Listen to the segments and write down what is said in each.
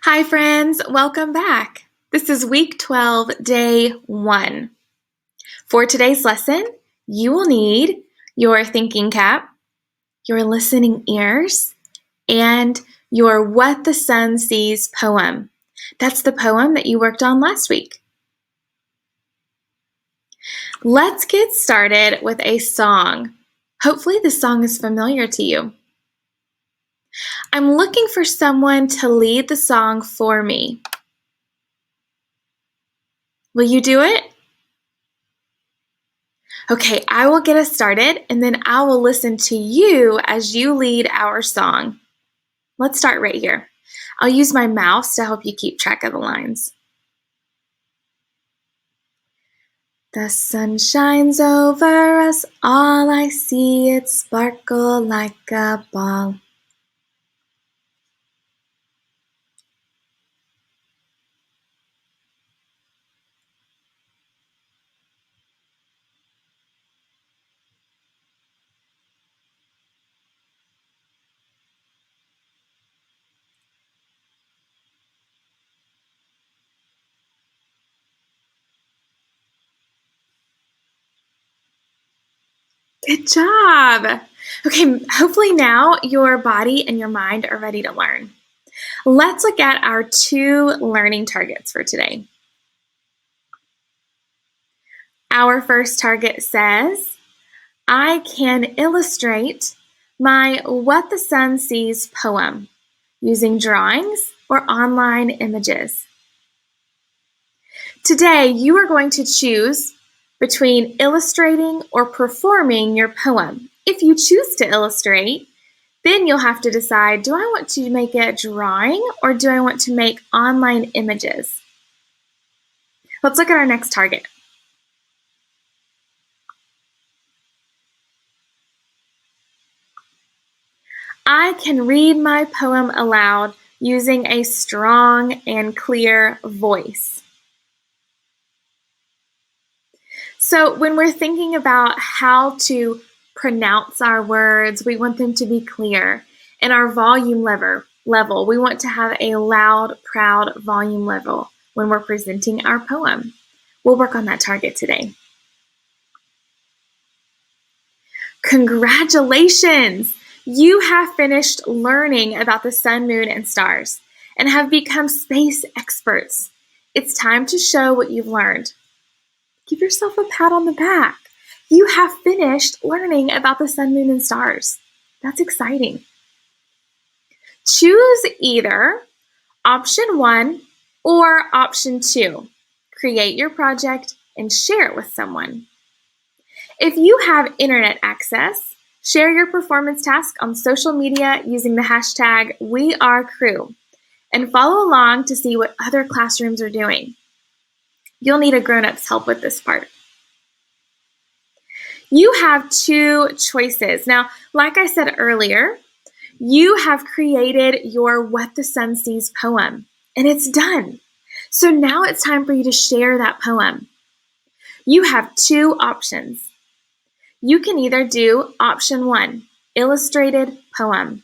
Hi, friends. Welcome back. This is week 12, day 1. For today's lesson, you will need your thinking cap, your listening ears, and your What the Sun Sees poem. That's the poem that you worked on last week. Let's get started with a song. Hopefully, this song is familiar to you. I'm looking for someone to lead the song for me. Will you do it? Okay, I will get us started and then I will listen to you as you lead our song. Let's start right here. I'll use my mouse to help you keep track of the lines. The sun shines over us, all I see it sparkle like a ball. Good job. Okay, hopefully now your body and your mind are ready to learn. Let's look at our 2 learning targets for today. Our first target says, I can illustrate my What the Sun Sees poem using drawings or online images. Today, you are going to choose between illustrating or performing your poem. If you choose to illustrate, then you'll have to decide, do I want to make a drawing or do I want to make online images? Let's look at our next target. I can read my poem aloud using a strong and clear voice. So when we're thinking about how to pronounce our words, we want them to be clear. And our volume level, we want to have a loud, proud volume level when we're presenting our poem. We'll work on that target today. Congratulations! You have finished learning about the sun, moon, and stars and have become space experts. It's time to show what you've learned. Give yourself a pat on the back. You have finished learning about the sun, moon, and stars. That's exciting. Choose either option 1 or option 2. Create your project and share it with someone. If you have internet access, share your performance task on social media using the hashtag #WeAreCrew and follow along to see what other classrooms are doing. You'll need a grown-up's help with this part. You have 2 choices. Now, like I said earlier, you have created your What the Sun Sees poem, and it's done. So now it's time for you to share that poem. You have 2 options. You can either do option 1, illustrated poem.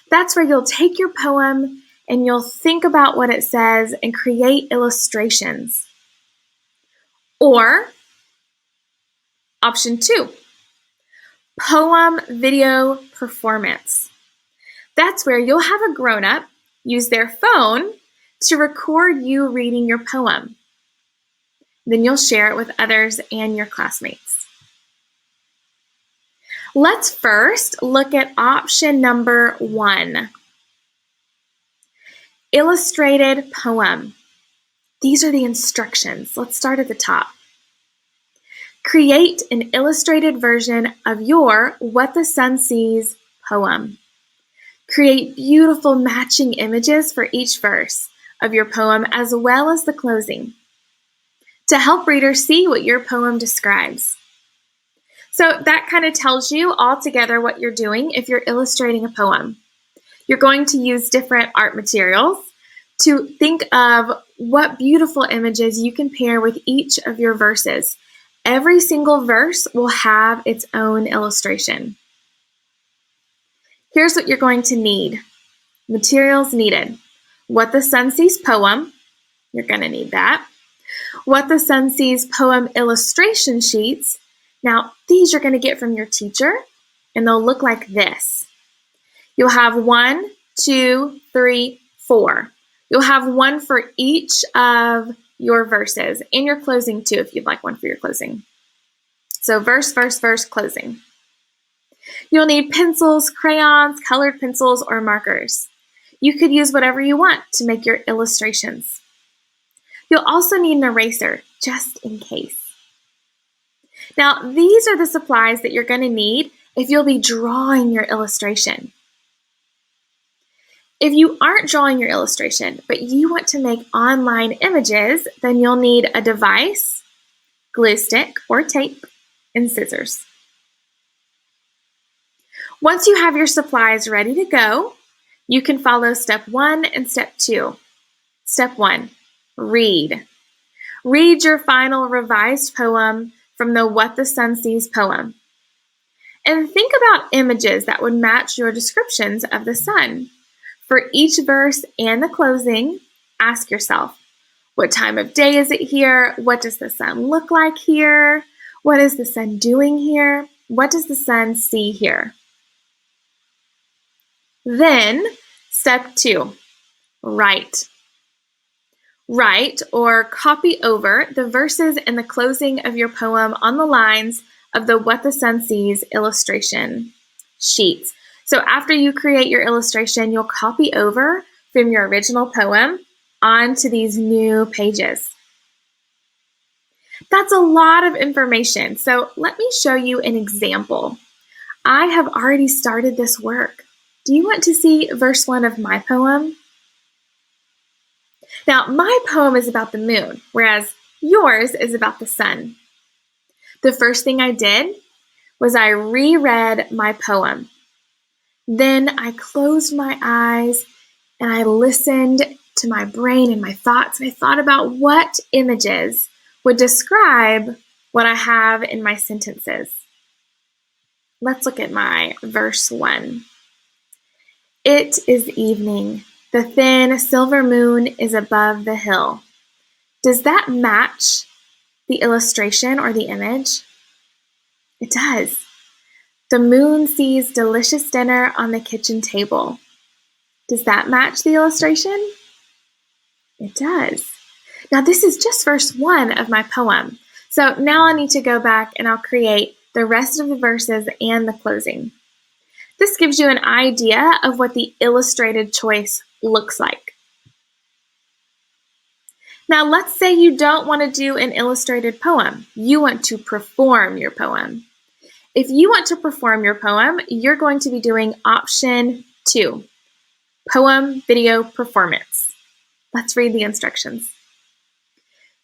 That's where you'll take your poem and you'll think about what it says and create illustrations. Or option 2, poem video performance. That's where you'll have a grown-up use their phone to record you reading your poem. Then you'll share it with others and your classmates. Let's first look at option number 1, illustrated poem. These are the instructions. Let's start at the top. Create an illustrated version of your What the Sun Sees poem. Create beautiful matching images for each verse of your poem as well as the closing to help readers see what your poem describes. So that kind of tells you all together what you're doing if you're illustrating a poem. You're going to use different art materials to think of what beautiful images you can pair with each of your verses. Every single verse will have its own illustration. Here's what you're going to need. Materials needed: What the Sun Sees poem, you're going to need that. What the Sun Sees poem illustration sheets. Now, these you're going to get from your teacher, and they'll look like this. You'll have 1, 2, 3, 4. You'll have one for each of your verses, and your closing too, if you'd like one for your closing. So verse, verse, verse, closing. You'll need pencils, crayons, colored pencils, or markers. You could use whatever you want to make your illustrations. You'll also need an eraser, just in case. Now, these are the supplies that you're going to need if you'll be drawing your illustration. If you aren't drawing your illustration, but you want to make online images, then you'll need a device, glue stick or tape, and scissors. Once you have your supplies ready to go, you can follow step 1 and step 2. Step 1, read. Read your final revised poem from the What the Sun Sees poem. And think about images that would match your descriptions of the sun. For each verse and the closing, ask yourself, what time of day is it here? What does the sun look like here? What is the sun doing here? What does the sun see here? Then, step 2, write. Write or copy over the verses and the closing of your poem on the lines of the What the Sun Sees illustration sheets. So after you create your illustration, you'll copy over from your original poem onto these new pages. That's a lot of information, so let me show you an example. I have already started this work. Do you want to see verse 1 of my poem? Now, my poem is about the moon, whereas yours is about the sun. The first thing I did was I reread my poem. Then I closed my eyes and I listened to my brain and my thoughts, and I thought about what images would describe what I have in my sentences. Let's look at my verse 1. It is evening. The thin silver moon is above the hill. Does that match the illustration or the image? It does. The moon sees delicious dinner on the kitchen table. Does that match the illustration? It does. Now this is just verse 1 of my poem. So now I need to go back and I'll create the rest of the verses and the closing. This gives you an idea of what the illustrated choice looks like. Now let's say you don't want to do an illustrated poem. You want to perform your poem. If you want to perform your poem, you're going to be doing option 2, poem video performance. Let's read the instructions.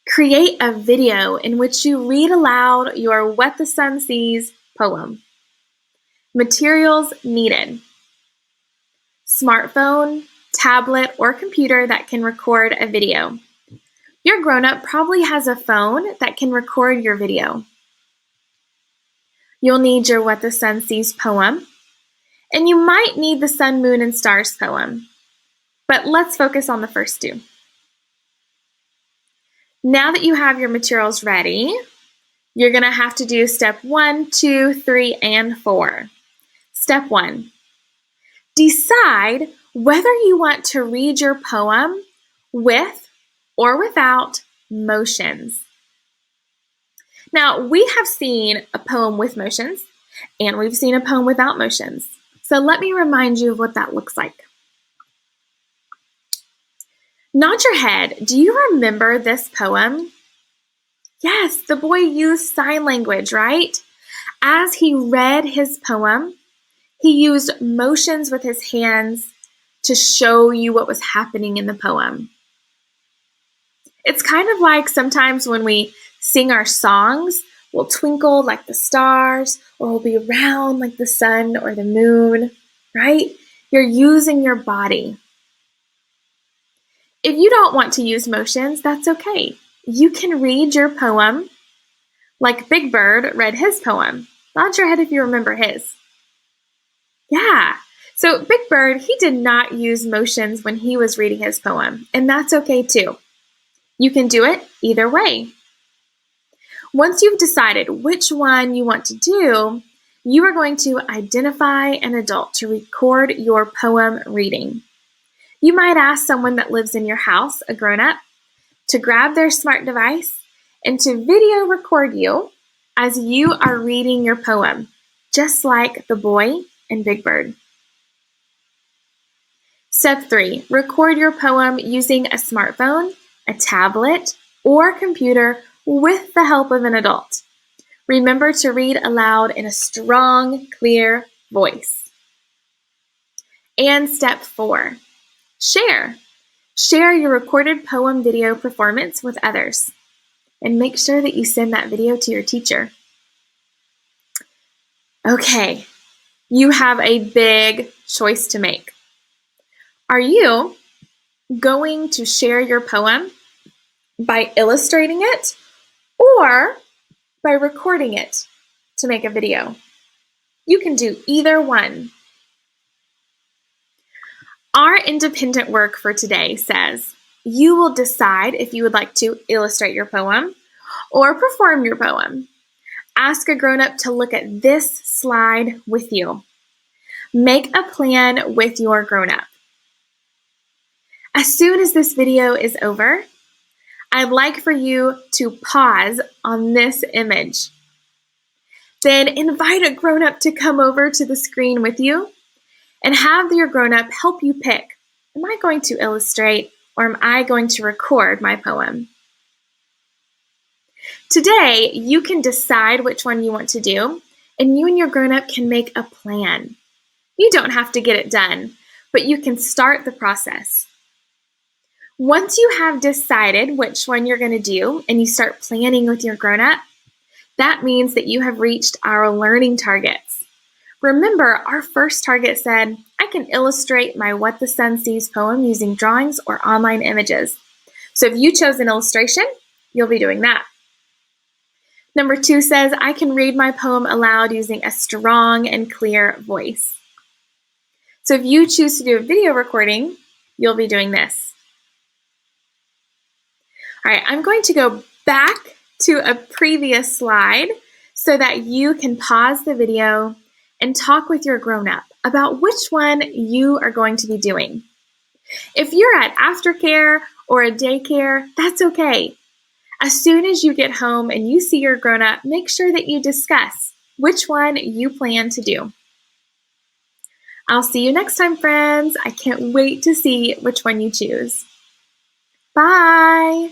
Create a video in which you read aloud your What the Sun Sees poem. Materials needed: smartphone, tablet, or computer that can record a video. Your grown-up probably has a phone that can record your video. You'll need your What the Sun Sees poem, and you might need the Sun, Moon, and Stars poem. But let's focus on the first 2. Now that you have your materials ready, you're going to have to do step 1, 2, 3, and 4. Step 1, decide whether you want to read your poem with or without motions. Now, we have seen a poem with motions, and we've seen a poem without motions. So let me remind you of what that looks like. Nod your head. Do you remember this poem? Yes, the boy used sign language, right? As he read his poem, he used motions with his hands to show you what was happening in the poem. It's kind of like sometimes when we sing our songs, we'll twinkle like the stars, or we'll be round like the sun or the moon, right? You're using your body. If you don't want to use motions, that's okay. You can read your poem like Big Bird read his poem. Nod your head if you remember his. Yeah, So Big Bird, he did not use motions when he was reading his poem, and that's okay too. You can do it either way. Once you've decided which one you want to do, you are going to identify an adult to record your poem reading. You might ask someone that lives in your house, a grown-up, to grab their smart device and to video record you as you are reading your poem, just like the boy in Big Bird. Step 3, record your poem using a smartphone, a tablet, or computer with the help of an adult. Remember to read aloud in a strong, clear voice. And step 4, share. Share your recorded poem video performance with others. And make sure that you send that video to your teacher. Okay, you have a big choice to make. Are you going to share your poem by illustrating it or by recording it to make a video? You can do either one. Our independent work for today says you will decide if you would like to illustrate your poem or perform your poem. Ask a grown-up to look at this slide with you. Make a plan with your grown-up. As soon as this video is over, I'd like for you to pause on this image. Then invite a grown-up to come over to the screen with you and have your grown-up help you pick, am I going to illustrate or am I going to record my poem? Today, you can decide which one you want to do, and you and your grown-up can make a plan. You don't have to get it done, but you can start the process. Once you have decided which one you're going to do and you start planning with your grown-up, that means that you have reached our learning targets. Remember, our first target said, I can illustrate my What the Sun Sees poem using drawings or online images. So if you chose an illustration, you'll be doing that. Number 2 says, I can read my poem aloud using a strong and clear voice. So if you choose to do a video recording, you'll be doing this. All right, I'm going to go back to a previous slide so that you can pause the video and talk with your grown-up about which one you are going to be doing. If you're at aftercare or a daycare, that's okay. As soon as you get home and you see your grown-up, make sure that you discuss which one you plan to do. I'll see you next time, friends. I can't wait to see which one you choose. Bye.